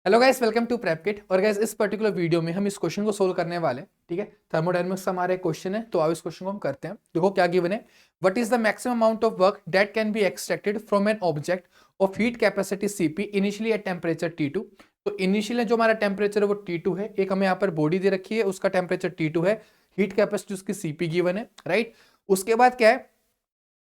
Hello guys, welcome to prep kit. और guys इस particular video में हम इस क्वेश्चन को सोल्व करने वाले हैं। ठीक है, थर्मोडायनेमिक्स का हमारा एक क्वेश्चन है, तो आओ इस क्वेश्चन को हम करते हैं। देखो क्या गिवन है, what is the maximum amount of work that can be extracted from an object of heat capacity Cp initially at temperature T2। तो इनिशियली जो हमारा टेम्परेचर है वो T2 है। एक हमें यहाँ पर बॉडी दे रखी है, उसका टेम्परेचर T2 है, हीट कैपेसिटी उसकी Cp गिवन है, राइट। उसके बाद क्या है,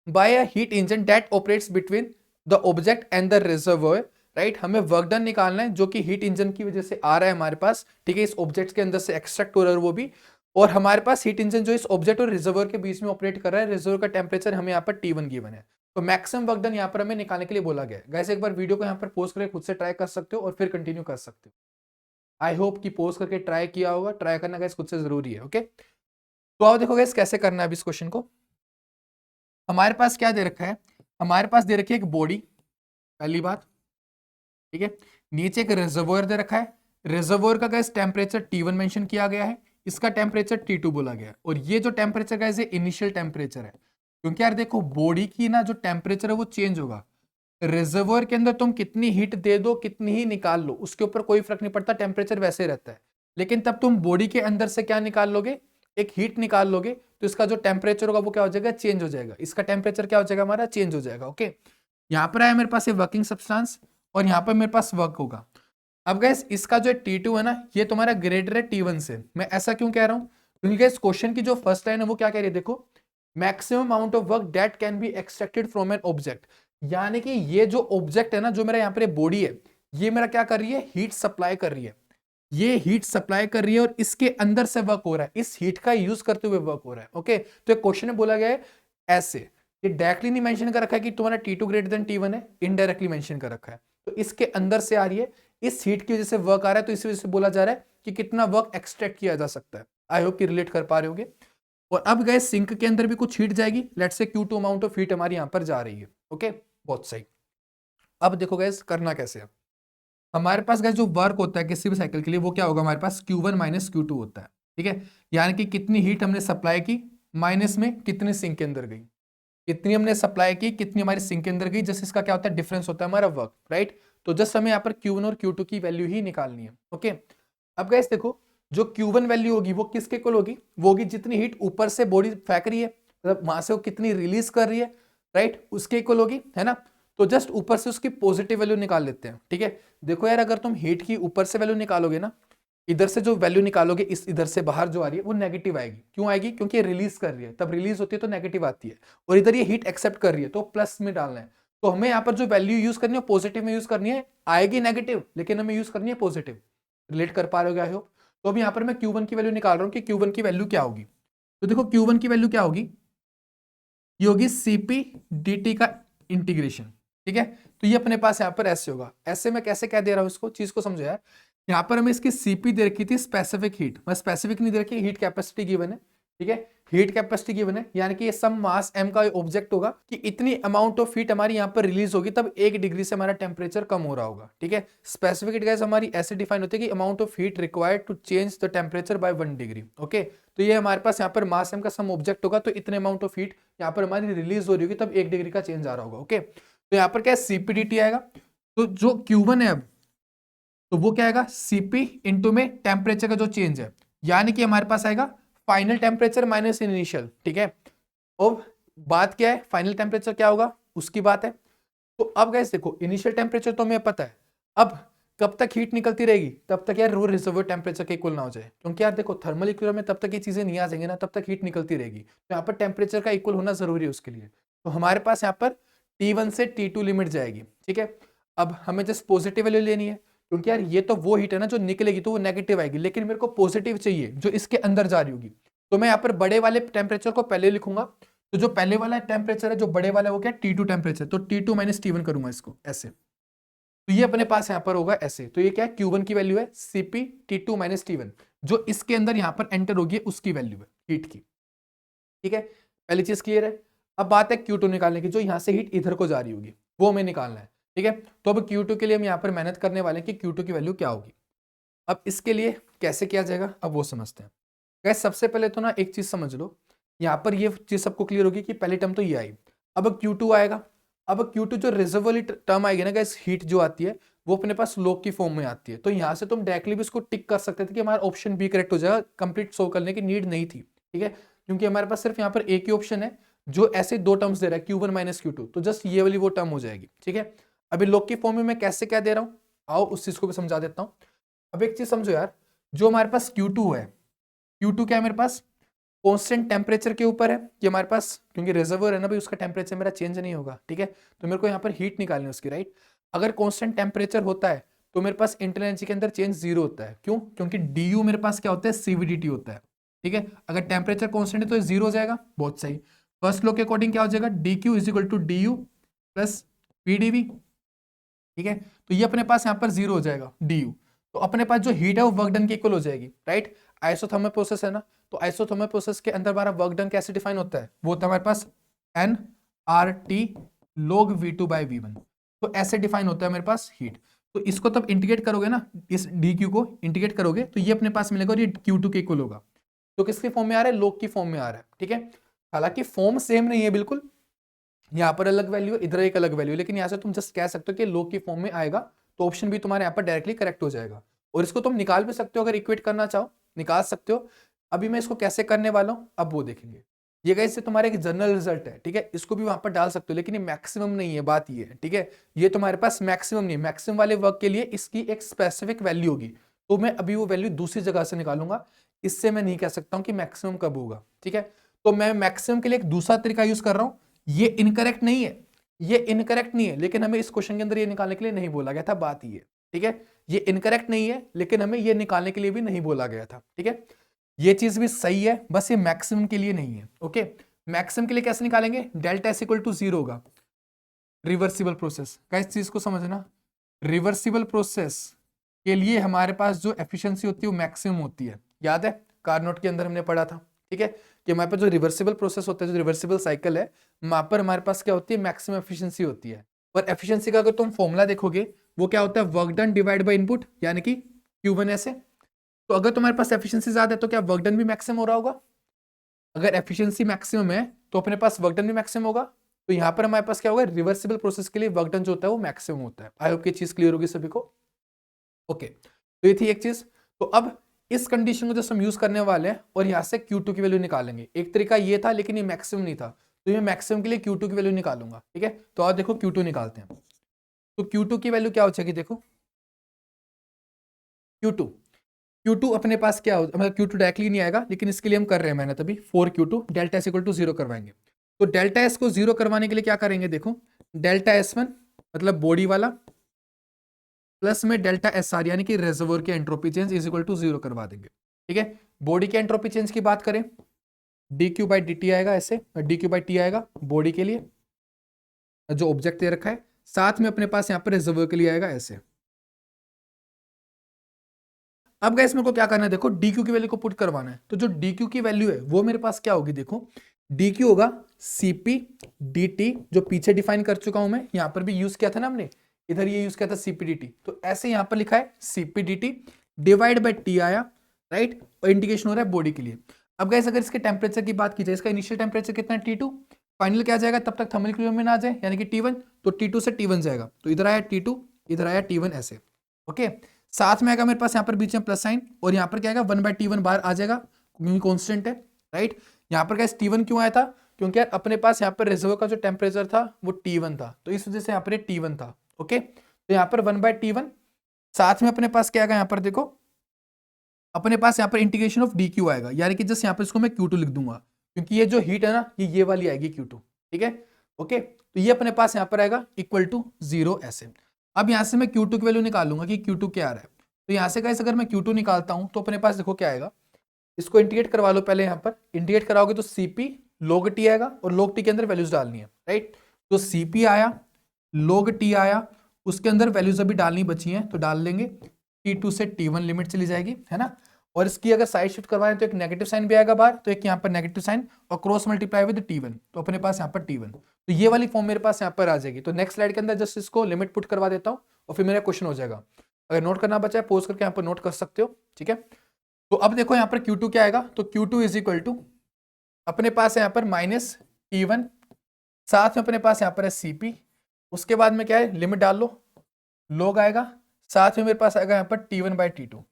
by a heat engine that operates between the object and the reservoir, right. हमें वर्क डन निकालना है जो कि हीट इंजन की वजह से आ रहा है हमारे पास, ठीक है, इस ऑब्जेक्ट के अंदर से एक्सट्रैक्ट हो रहा है वो भी। और हमारे पास हीट इंजन जो इस ऑब्जेक्ट और रिजर्वर के बीच में ऑपरेट कर रहा है, रिजर्वर का टेम्परेचर हमें यहाँ पर T1 गिवन है। तो मैक्सिमम वर्क डन यहाँ पर हमें निकालने के लिए बोला गया है। गाइस एक बार वीडियो को यहाँ पर पोस्ट करके खुद से ट्राई कर सकते हो और फिर कंटिन्यू कर सकते हो। आई होप कि पोस्ट करके ट्राई किया होगा। ट्राई करना गाइस खुद से जरूरी है, ओके। तो आओ देखो गाइस कैसे करना है अब इस क्वेश्चन को। हमारे पास क्या दे रखा है, हमारे पास दे रखी है एक बॉडी, पहली बात, ठीक है। नीचे एक रिजर्वोयर दे रखा है, रिजर्वोयर का गैस टेम्परेचर T1 मेंशन किया गया है, इसका टेम्परेचर T2 बोला गया है। और ये जो टेम्परेचर गैस ये इनिशियल टेम्परेचर है, क्योंकि यार देखो बॉडी की ना जो टेम्परेचर है वो चेंज होगा। रिजर्वोयर के अंदर तुम कितनी हीट दे दो, कितनी ही निकाल लो, उसके ऊपर कोई फर्क नहीं पड़ता, टेम्परेचर वैसे रहता है। लेकिन तब तुम बॉडी के अंदर से क्या निकाल लोगे, एक हीट निकाल लोगे, तो इसका जो टेम्परेचर होगा वो क्या हो जाएगा, चेंज हो जाएगा। इसका टेम्परेचर क्या हो जाएगा, हमारा चेंज हो जाएगा, ओके। यहाँ पर आया मेरे पास ये वर्किंग सब्सटेंस और यहाँ पर मेरे पास वर्क होगा। अब गैस इसका जो T2 है ना, ये तुम्हारा ग्रेटर है T1 से। मैं ऐसा क्यों कह रहा हूँ, क्योंकि गैस क्वेश्चन की जो फर्स्ट लाइन है वो क्या कह रही है, देखो maximum amount of work that can be extracted from an object. यानी कि ये जो ऑब्जेक्ट है ना, जो मेरा यहाँ पर बॉडी है, ये मेरा क्या कर रही है, हीट सप्लाई कर रही है। ये हीट सप्लाई कर रही है और इसके अंदर से वर्क हो रहा है, इस हीट का यूज करते हुए वर्क हो रहा है, ओके। तो एक क्वेश्चन में बोला गया है ऐसे, ये डायरेक्टली नहीं मेंशन कर रखा है कि तुम्हारा T2 ग्रेटर देन T1 है, इनडायरेक्टली मेंशन कर रखा है। तो इसके अंदर से आ रही है, इस हीट की वजह से वर्क आ रहा है, तो इस वजह से बोला जा रहा है कि कितना वर्क एक्सट्रैक्ट किया जा सकता है। आई होप कि रिलेट कर पा रहे होगे। और अब गए सिंक के अंदर भी कुछ हीट जाएगी, let's say Q2 amount of heat हमारी यहां पर जा रही है, ओके। बहुत सही। अब देखो गैस करना कैसे है, हमारे पास गैस जो वर्क होता है किसी भी साइकिल के लिए वो क्या होगा, हमारे पास Q1 माइनस Q2 होता है, ठीक है। यानी कि कितनी हीट हमने सप्लाई की, माइनस में कितनी सिंक के अंदर गई, कितनी हमने सप्लाई की, कितनी हमारी सिंक के अंदर गई, जस्ट इसका क्या होता है, डिफरेंस होता है हमारा वर्क, राइट। तो जस्ट हमें यहाँ पर Q1 और Q2 की वैल्यू ही निकालनी है, ओके। अब गैस देखो जो Q1 वैल्यू होगी वो किसके इक्वल होगी, वो होगी जितनी हीट ऊपर से बॉडी फेंक रही है, मतलब वहां से वो कितनी रिलीज कर रही है, राइट, उसके इक्वल होगी, है ना। तो जस्ट ऊपर से उसकी पॉजिटिव वैल्यू निकाल लेते हैं, ठीक है। देखो यार अगर तुम हीट की ऊपर से वैल्यू निकालोगे ना, इधर से जो वैल्यू निकालोगे, इस इधर से बाहर जो आ रही है वो नेगेटिव आएगी। क्यों आएगी, क्योंकि ये रिलीज कर रही है, तब रिलीज होती है तो नेगेटिव आती है। और इधर ये हीट एक्सेप्ट कर रही है तो प्लस में डालना है। तो हमें यहाँ पर जो वैल्यू यूज करनी है पॉजिटिव में यूज करनी है, आएगी नेगेटिव लेकिन हमें यूज करनी है पॉजिटिव। रिलेट कर पा रहे हो, आई होप। तो अभी यहाँ पर मैं Q1 की वैल्यू निकाल रहा हूँ कि Q1 की वैल्यू क्या होगी। तो देखो Q1 की वैल्यू क्या होगी, ये होगी Cp dt का इंटीग्रेशन, ठीक है। तो ये अपने पास यहाँ पर ऐसे होगा। ऐसे में कैसे क्या दे रहा हूँ इसको, चीज को समझो यार। यहाँ पर हमें इसकी Cp दे रखी थी स्पेसिफिक हीट, मैं स्पेसिफिक नहीं दे रखी, हीट कैपेसिटी गिवन है, ठीक है। हीट कैपेसिटी गिवन है, यानी कि ये सम मास m का ऑब्जेक्ट होगा कि इतनी अमाउंट ऑफ हीट हमारी यहाँ पर रिलीज होगी, तब 1 डिग्री से हमारा टेम्परेचर कम हो रहा होगा, ठीक है। स्पेसिफिक हीट गैस हमारी ऐसे डिफाइन होती है कि amount of heat required to change the temperature by 1 degree, okay. तो ये हमारे पास यहाँ पर मास m का सम ऑब्जेक्ट होगा, तो इतने अमाउंट ऑफ हीट यहाँ पर हमारी रिलीज हो रही होगी, तब 1 डिग्री का चेंज आ रहा होगा, ओके। तो यहाँ पर क्या है, CpDT आएगा। तो जो Q1 है अब, तो वो क्या आएगा, Cp इंटू में टेम्परेचर का जो चेंज है, यानी कि हमारे पास आएगा फाइनल टेम्परेचर माइनस इनिशियल, ठीक है। अब बात क्या है, फाइनल टेम्परेचर क्या होगा उसकी बात है। तो अब गैस देखो इनिशियल टेम्परेचर तो हमें पता है, अब कब तक हीट निकलती रहेगी, तब तक यार वो रिजर्वोयर टेम्परेचर के इक्वल ना हो जाए। क्योंकि यार देखो थर्मल इक्विलिब्रियम में तब तक ये चीजें नहीं आ जाएंगे ना, तब तक हीट निकलती रहेगी। तो यहाँ पर टेम्परेचर का इक्वल होना जरूरी है उसके लिए। तो हमारे पास यहाँ पर T1 से T2 लिमिट जाएगी, ठीक है। अब हमें जस्ट पॉजिटिव वैल्यू लेनी है, क्योंकि यार ये तो वो हीट है ना जो निकलेगी तो वो नेगेटिव आएगी, लेकिन मेरे को पॉजिटिव चाहिए जो इसके अंदर जा रही होगी। तो मैं यहाँ पर बड़े वाले टेम्परेचर को पहले लिखूंगा। तो जो पहले वाला टेम्परेचर है, जो बड़े वाला है, वो क्या T2 टेम्परेचर, तो T2 माइनस T1 करूंगा इसको ऐसे। तो ये अपने पास यहाँ पर होगा ऐसे। तो ये क्या है, Q1 की वैल्यू है Cp T2 माइनस T1, जो इसके अंदर यहाँ पर एंटर होगी उसकी वैल्यू है हीट की, ठीक है। पहली चीज क्लियर है। अब बात है Q2 निकालने की, जो यहाँ से हीट इधर को जा रही होगी वो हमें निकालना है, ठीक है। तो अब Q2 के लिए हम यहाँ पर मेहनत करने वाले हैं कि Q2 की वैल्यू क्या होगी। अब इसके लिए कैसे किया जाएगा, अब वो समझते हैं। गैस सबसे पहले तो ना एक चीज समझ लो, यहाँ पर ये चीज सबको क्लियर होगी कि पहली टर्म तो ये आई, अब Q2 आएगा। अब Q2 जो रिजर्वोयर टर्म आएगी ना गैस, हीट जो आती है वो अपने पास log की फॉर्म में आती है। तो यहाँ से तुम डायरेक्टली भी इसको टिक कर सकते थे कि हमारा ऑप्शन बी करेक्ट हो जाएगा, कंप्लीट सोल्व करने की नीड नहीं थी, ठीक है, क्योंकि हमारे पास सिर्फ यहाँ पर एक ही ऑप्शन है जो ऐसे दो टर्म्स दे रहा है Q1 माइनस Q2, तो जस्ट ये वाली वो टर्म हो जाएगी, ठीक है। अभी log की फॉर्म में मैं कैसे क्या दे रहा हूँ, आओ उस चीज को भी समझा देता हूँ। अब एक चीज समझो यार, जो हमारे पास Q2 है, Q2 क्या है मेरे पास, कांस्टेंट टेम्परेचर के ऊपर है कि हमारे पास, क्योंकि रिजर्वर है ना भाई, उसका टेम्परेचर मेरा चेंज नहीं होगा, ठीक है, तो मेरे को यहाँ पर हीट निकालनी है उसकी, राइट। अगर कांस्टेंट टेम्परेचर होता है तो मेरे पास इंटरनल एनर्जी के अंदर चेंज जीरो होता है, क्यों, क्योंकि du मेरे पास क्या होता है, CVDT होता है, ठीक है। अगर टेम्परेचर कांस्टेंट है तो जीरो हो जाएगा, बहुत सही। फर्स्ट लॉ के अकॉर्डिंग क्या हो जाएगा, dq is equal to du plus pdv, ठीक है, तो ये अपने पास यहाँ पर जीरो हो जाएगा du, तो अपने पास जो हीट है वो वर्क डन के इक्वल हो जाएगी, राइट। आइसोथर्मल प्रोसेस है ना, तो आइसोथर्मल प्रोसेस के अंदर हमारा वर्क डन कैसे डिफाइन होता है, वो होता है हमारे पास nRT log V2 by V1, तो ऐसे डिफाइन होता है मेरे पास हीट। तो इसको तब इंटीग्रेट करोगे ना, इस dq को इंटीग्रेट करोगे तो ये अपने पास मिलेगा और ये q2 के इक्वल होगा। तो किसके फॉर्म में आ रहा है, log की फॉर्म में आ रहा है, ठीक है। हालांकि फॉर्म सेम नहीं है बिल्कुल, यहाँ पर अलग वैल्यू है, इधर एक अलग वैल्यू, लेकिन यहाँ से तुम जस्ट कह सकते हो कि log की फॉर्म में आएगा, तो ऑप्शन भी तुम्हारे यहाँ पर डायरेक्टली करेक्ट हो जाएगा। और इसको तुम निकाल भी सकते हो, अगर इक्वेट करना चाहो निकाल सकते हो। अभी मैं इसको कैसे करने वाला हूँ अब वो देखेंगे। ये गाइस से तुम्हारा एक जनरल रिजल्ट है, ठीक है, इसको भी वहां पर डाल सकते हो, लेकिन ये मैक्सिमम नहीं है, बात ये है, ठीक है, ये तुम्हारे पास मैक्सिमम नहीं है। मैक्सिमम वाले वर्क के लिए इसकी एक स्पेसिफिक वैल्यू होगी, तो मैं अभी वो वैल्यू दूसरी जगह से निकालूंगा, इससे मैं नहीं कह सकता हूँ कि मैक्सिमम कब होगा, ठीक है। तो मैं मैक्सिमम के लिए एक दूसरा तरीका यूज कर रहा हूँ, ये इनकरेक्ट नहीं है, ये इनकरेक्ट नहीं है, लेकिन हमें इस क्वेश्चन के अंदर ये निकालने के लिए नहीं बोला गया था, बात ये, ठीक है। ये इनकरेक्ट नहीं है, लेकिन हमें ये निकालने के लिए भी नहीं बोला गया था, ठीक है। ये चीज भी सही है, बस ये मैक्सिमम के लिए नहीं है, ओके। मैक्सिमम के लिए कैसे निकालेंगे, delta S equal to zero होगा, रिवर्सिबल प्रोसेस का, इस चीज को समझना। रिवर्सिबल प्रोसेस के लिए हमारे पास जो एफिशिएंसी होती है वो मैक्सिमम होती है, याद है कार्नोट के अंदर हमने पढ़ा था, ठीक है, कि हमारे पास जो रिवर्सिबल प्रोसेस होता है, जो रिवर्सिबल साइकिल है, वहां पर हमारे पास क्या होती है, मैक्सिमम एफिशिएंसी होती है। और एफिशिएंसी का अगर तुम फॉर्मूला देखोगे वो क्या होता है, work done divide by input, यानी कि Q1 ऐसे। तो अगर तुम्हारे पास एफिशिएंसी ज्यादा है तो क्या वर्क डन भी मैक्सिमम हो रहा होगा, अगर एफिशिएंसी मैक्सिमम है तो अपने पास वर्क डन भी मैक्सिमम होगा। तो यहाँ पर हमारे पास क्या होगा, रिवर्सिबल प्रोसेस के लिए वर्क डन जो होता है वो मैक्सिमम होता है। आई होप ये चीज क्लियर होगी सभी को, ओके। तो ये थी एक चीज। तो अब इस कंडीशन को जो हम यूज करने वाले हैं और यहाँ से Q2 की वैल्यू निकालेंगे। एक तरीका ये था, लेकिन ये मैक्सिमम नहीं था, तो ये मैक्सिमम के लिए Q2 की वैल्यू निकालूंगा, ठीक है। तो आप देखो Q2 निकालते हैं, तो Q2 की वैल्यू क्या हो जाएगी, देखो Q2 अपने पास क्या हो, मतलब Q2 डायरेक्टली नहीं आएगा, लेकिन इसके लिए हम कर रहे हैं मैंने तभी 4Q2 delta S equal to zero करवाएंगे। तो डेल्टा एस को जीरो करवाने के लिए क्या करेंगे, देखो डेल्टा S1 मतलब बॉडी वाला प्लस में डेल्टा SR यानी कि रिजर्वोयर के entropy change is equal to zero करवा देंगे, ठीक है। बॉडी के एंट्रोपी चेंज की बात करें, dq बाई dt आएगा, ऐसे dq बाई t आएगा बॉडी के लिए जो ऑब्जेक्ट दे रखा है, साथ में अपने पास यहाँ पर रिजर्वोयर के लिए आएगा ऐसे। अब गाइस मेरे को क्या करना है, देखो dq की वैल्यू को पुट करवाना है, तो जो dq की वैल्यू है वो मेरे पास क्या होगी, देखो dq होगा cp dt, जो पीछे डिफाइन कर चुका हूं मैं, यहां पर भी यूज किया था ना हमने, इधर ये यूज किया था cp dt, तो ऐसे यहां पर लिखा है cp dt divide by t आया, राइट, और इंडिकेशन हो रहा है बॉडी के लिए। अब गाइस अगर इसके टेम्परेचर की बात की जाए, इसका इनिशियल टेम्परेचर कितना है T2, फाइनल क्या जाएगा तब तक थर्मल इक्विलिब्रियम में आ जाए, यानी कि T1, तो T2 से T1 जाएगा, तो इधर आया T2 इधर आया T1 ऐसे, ओके। साथ में आएगा मेरे पास यहाँ पर बीच में प्लस साइन, और यहाँ पर क्या आएगा 1/T1 बाहर आ जाएगा क्योंकि कॉन्स्टेंट है, राइट। यहाँ पर क्या T1 क्यों आया था, क्योंकि यार अपने पास यहाँ पर रिजर्व का जो टेम्परेचर था वो T1 था, तो इस वजह से यहाँ पर T1 था, ओके। तो यहाँ पर 1/T1, साथ में अपने पास क्या आएगा, यहाँ पर देखो अपने पास यहाँ पर इंटीग्रेशन ऑफ dq आएगा, यानी कि जस्ट यहाँ पर इसको मैं Q2 लिख दूंगा, क्योंकि ये जो हीट है ना ये वाली आएगी Q2, ठीक है, ओके। तो ये अपने पास यहाँ पर आएगा इक्वल टू जीरो ऐसे। अब यहाँ से मैं Q2 की वैल्यू निकालूंगा कि Q2 क्या आ रहा है, तो यहाँ से गाइस अगर मैं Q2 निकालता हूँ तो अपने पास देखो क्या आएगा, इसको इंटीग्रेट करवा लो पहले, यहाँ पर इंटीग्रेट कराओगे तो Cp log t आएगा, और log t के अंदर वैल्यूज डालनी है, राइट। तो Cp आया, log t आया, उसके अंदर वैल्यूज अभी डालनी बची हैं तो डाल लेंगे, T2 से T1 लिमिट चली जाएगी, है ना। और इसकी अगर साइड शिफ्ट करवाएं तो एक नेगेटिव साइन भी आएगा बाहर, तो एक यहाँ पर नेगेटिव साइन और क्रॉस मल्टीप्लाई विद T1, तो अपने पास यहाँ पर T1, तो ये वाली फॉर्म मेरे पास यहाँ पर आ जाएगी। तो नेक्स्ट स्लाइड के अंदर जस्ट इसको लिमिट पुट करवा देता हूँ और फिर मेरा क्वेश्चन हो जाएगा। अगर नोट करना बचा है पोज करके यहाँ पर नोट कर सकते हो, ठीक है। तो अब देखो यहाँ पर Q2 क्या आएगा, तो Q2 इज इक्वल टू अपने पास है यहाँ पर माइनस T1, साथ में अपने पास यहाँ पर है Cp, उसके बाद में क्या है लिमिट डाल लो, log आएगा साथ में मेरे पास आएगा यहाँ पर T1/T2।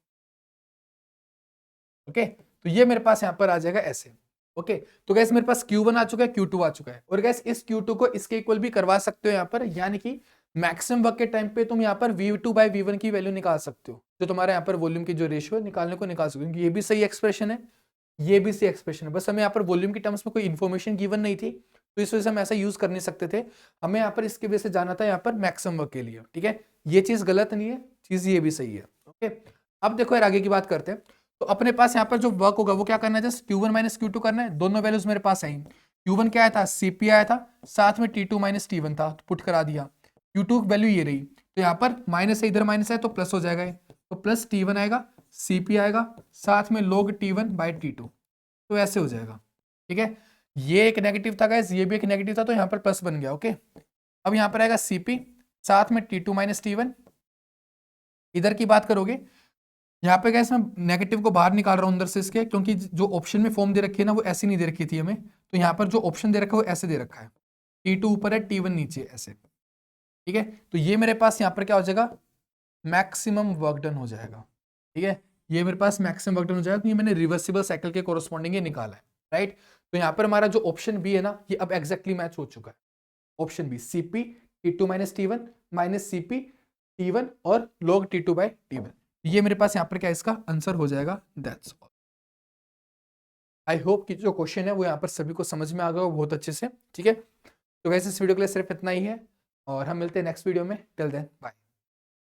ओके, तो ये मेरे पास यहाँ पर आ जाएगा ऐसे। ओके, तो गैस मेरे पास Q1 आ चुका है, Q2 आ चुका है, और गैस इस Q2 को इसके इक्वल भी करवा सकते हो यहाँ पर, यानी कि मैक्सिमम वर्क के टाइम पे तुम यहाँ पर V2/V1 की वैल्यू निकाल सकते हो, जो तुम्हारे यहाँ पर वॉल्यूम की जो रेशियो है निकालने को निकाल सकते हो। ये भी सही एक्सप्रेशन है, ये भी सही एक्सप्रेशन है, बस हमें यहाँ पर वॉल्यूम की टर्म्स में कोई इन्फॉर्मेशन गिवन नहीं थी, तो इस वजह से हम ऐसा यूज कर नहीं सकते थे। हमें यहाँ पर इसके वजह से जाना था यहाँ पर मैक्सिमम वर्क के लिए। ठीक है, ये चीज गलत नहीं है, चीज ये भी सही है। ओके, अब देखो यार आगे की बात करते हैं। तो अपने पास यहाँ पर जो वर्क होगा वो क्या करना है, जस्ट Q1 माइनस Q2 करना है। दोनों वैल्यूज मेरे पास आई। Q1 क्या आया था, Cp आया था, साथ में T2 माइनस T1 था, तो पुट करा दिया। Q2 वैल्यू ये रही, तो यहाँ पर माइनस है, इधर माइनस है तो प्लस हो जाएगा, तो प्लस T1 आएगा, Cp आएगा, साथ में log T1/T2, तो ऐसे हो जाएगा। ठीक है, ये एक नेगेटिव था गाइस, ये भी एक नेगेटिव था, तो यहाँ पर प्लस बन गया। ओके, अब यहाँ पर आएगा Cp साथ में T2 माइनस T1। इधर की बात करोगे, यहाँ पे गैस मैं नेगेटिव को बाहर निकाल रहा हूँ अंदर से इसके, क्योंकि जो ऑप्शन में फॉर्म दे रखी है ना वो ऐसी नहीं दे रखी थी हमें, तो यहाँ पर जो ऑप्शन दे रखा है वो ऐसे दे रखा है, T2 ऊपर है, T1 नीचे, ऐसे। ठीक है, तो ये मेरे पास यहाँ पर क्या हो जाएगा, मैक्सिमम वर्क डन हो जाएगा। ठीक है, ये मेरे पास मैक्सिमम वर्क डन हो जाएगा, तो ये मैंने रिवर्सिबल साइकिल के कोरस्पॉन्डिंग ये निकाला है। राइट, तो यहाँ पर हमारा जो ऑप्शन बी है ना, ये अब एग्जैक्टली मैच हो चुका है। Option B, Cp T2 minus T1 minus Cp T1 और log T2/T1, ये मेरे पास यहाँ पर क्या इसका आंसर हो जाएगा। That's all. आई होप कि जो क्वेश्चन है वो यहाँ पर सभी को समझ में आ गया हो बहुत अच्छे से। ठीक है, तो वैसे इस वीडियो के लिए सिर्फ इतना ही है, और हम मिलते हैं नेक्स्ट वीडियो में। Till then bye.